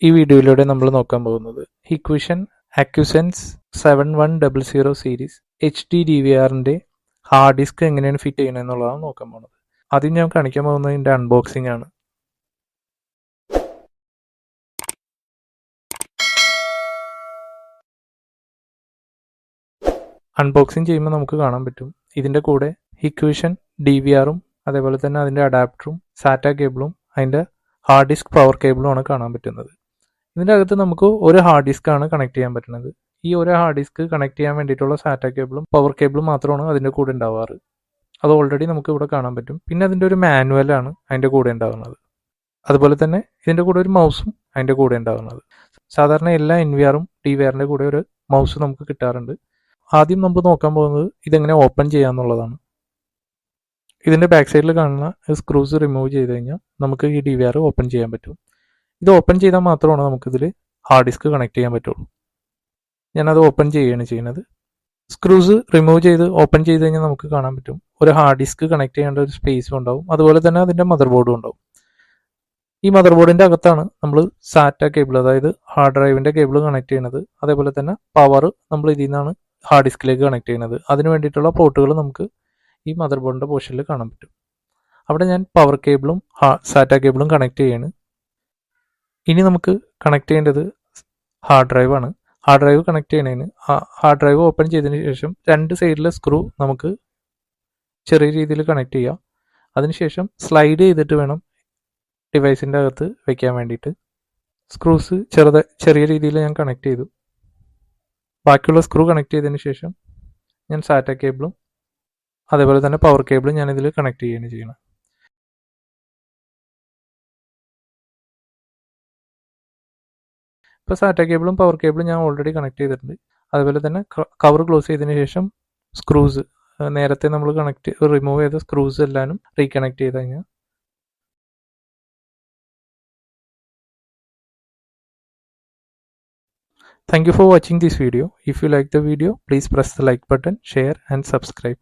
ഈ വീഡിയോയിലൂടെ നമ്മൾ നോക്കാൻ പോകുന്നത് hikvision AcuSense 7100 സീരീസ് HD DVRന്റെ ഹാർഡ് ഡിസ്ക് എങ്ങനെയാണ് ഫിറ്റ് ചെയ്യുന്നത് എന്നുള്ളതാണ് നോക്കാൻ പോകുന്നത്. ആദ്യം ഞാൻ കാണിക്കാൻ പോകുന്നത് ഇതിൻ്റെ അൺബോക്സിംഗ് ആണ്. അൺബോക്സിംഗ് ചെയ്യുമ്പോൾ നമുക്ക് കാണാൻ പറ്റും ഇതിൻ്റെ കൂടെ hikvision DVRും അതേപോലെ തന്നെ അതിൻ്റെ അഡാപ്റ്ററും സാറ്റ കേബിളും അതിൻ്റെ ഹാർഡ് ഡിസ്ക് പവർ കേബിളുമാണ് കാണാൻ പറ്റുന്നത്. ഇതിൻ്റെ അകത്ത് നമുക്ക് ഒരു ഹാർഡ് ഡിസ്ക് ആണ് കണക്ട് ചെയ്യാൻ പറ്റുന്നത്. ഈ ഒരു ഹാർഡ് ഡിസ്ക് കണക്ട് ചെയ്യാൻ വേണ്ടിയിട്ടുള്ള സാറ്റ കേബിളും പവർ കേബിളും മാത്രമാണ് അതിൻ്റെ കൂടെ ഉണ്ടാവാറ്. അത് ഓൾറെഡി നമുക്ക് ഇവിടെ കാണാൻ പറ്റും. പിന്നെ അതിൻ്റെ ഒരു മാനുവലാണ് അതിൻ്റെ കൂടെ ഉണ്ടാകുന്നത്. അതുപോലെ തന്നെ ഇതിൻ്റെ കൂടെ ഒരു മൗസും അതിൻ്റെ കൂടെ ഉണ്ടാകുന്നത്. സാധാരണ എല്ലാ NVRും DVRന്റെ കൂടെ ഒരു മൗസ് നമുക്ക് കിട്ടാറുണ്ട്. ആദ്യം നമ്മൾ നോക്കാൻ പോകുന്നത് ഇതെങ്ങനെ ഓപ്പൺ ചെയ്യാന്നുള്ളതാണ്. ഇതിൻ്റെ ബാക്ക് സൈഡിൽ കാണുന്ന സ്ക്രൂസ് റിമൂവ് ചെയ്ത് കഴിഞ്ഞാൽ നമുക്ക് ഈ DVR ഓപ്പൺ ചെയ്യാൻ പറ്റും. ഇത് ഓപ്പൺ ചെയ്താൽ മാത്രമാണ് നമുക്കിതിൽ ഹാർഡ് ഡിസ്ക് കണക്ട് ചെയ്യാൻ പറ്റുള്ളൂ. ഞാനത് ഓപ്പൺ ചെയ്യുകയാണ് ചെയ്യുന്നത്. സ്ക്രൂസ് റിമൂവ് ചെയ്ത് ഓപ്പൺ ചെയ്ത് കഴിഞ്ഞാൽ നമുക്ക് കാണാൻ പറ്റും ഒരു ഹാർഡ് ഡിസ്ക് കണക്ട് ചെയ്യേണ്ട ഒരു സ്പേസും ഉണ്ടാവും. അതുപോലെ തന്നെ അതിൻ്റെ മദർ ബോർഡും ഉണ്ടാവും. ഈ മദർ ബോർഡിൻ്റെ അകത്താണ് നമ്മൾ സാറ്റ കേബിൾ, അതായത് ഹാർഡ് ഡ്രൈവിൻ്റെ കേബിൾ കണക്ട് ചെയ്യുന്നത്. അതേപോലെ തന്നെ പവർ നമ്മൾ ഇതിൽ നിന്നാണ് ഹാർഡ് ഡിസ്കിലേക്ക് കണക്ട് ചെയ്യുന്നത്. അതിന് വേണ്ടിയിട്ടുള്ള പോർട്ടുകൾ നമുക്ക് ഈ മദർ ബോർഡിൻ്റെ പോർഷനിൽ കാണാൻ പറ്റും. അവിടെ ഞാൻ പവർ കേബിളും സാറ്റ കേബിളും കണക്ട് ചെയ്യാണ്. ഇനി നമുക്ക് കണക്ട് ചെയ്യേണ്ടത് ഹാർഡ് ഡ്രൈവാണ്. ഹാർഡ് ഡ്രൈവ് കണക്ട് ചെയ്യുന്നതിന് ഹാർഡ് ഡ്രൈവ് ഓപ്പൺ ചെയ്തതിന് ശേഷം രണ്ട് സൈഡിലെ സ്ക്രൂ നമുക്ക് ചെറിയ രീതിയിൽ കണക്ട് ചെയ്യാം. അതിനുശേഷം സ്ലൈഡ് ചെയ്തിട്ട് വേണം ഡിവൈസിൻ്റെ അകത്ത് വയ്ക്കാൻ വേണ്ടിയിട്ട്. സ്ക്രൂസ് ചെറിയ രീതിയിൽ ഞാൻ കണക്ട് ചെയ്തു. ബാക്കിയുള്ള സ്ക്രൂ കണക്ട് ചെയ്തതിന് ശേഷം ഞാൻ സാറ്റ കേബിളും അതേപോലെ തന്നെ പവർ കേബിളും ഞാനിതിൽ കണക്ട് ചെയ്യുകയാണ് ചെയ്യുന്നത്. ഇപ്പോൾ സാറ്റ കേബിളും പവർ കേബിളും ഞാൻ ഓൾറെഡി കണക്ട് ചെയ്തിട്ടുണ്ട്. അതുപോലെ തന്നെ കവർ ക്ലോസ് ചെയ്തതിന് ശേഷം സ്ക്രൂസ് നേരത്തെ നമ്മൾ റിമൂവ് ചെയ്ത സ്ക്രൂസ് എല്ലാനും റീകണക്ട് ചെയ്ത് കഴിഞ്ഞാൽ Thank you for watching this video. If you like the video, please press the like button, share and subscribe.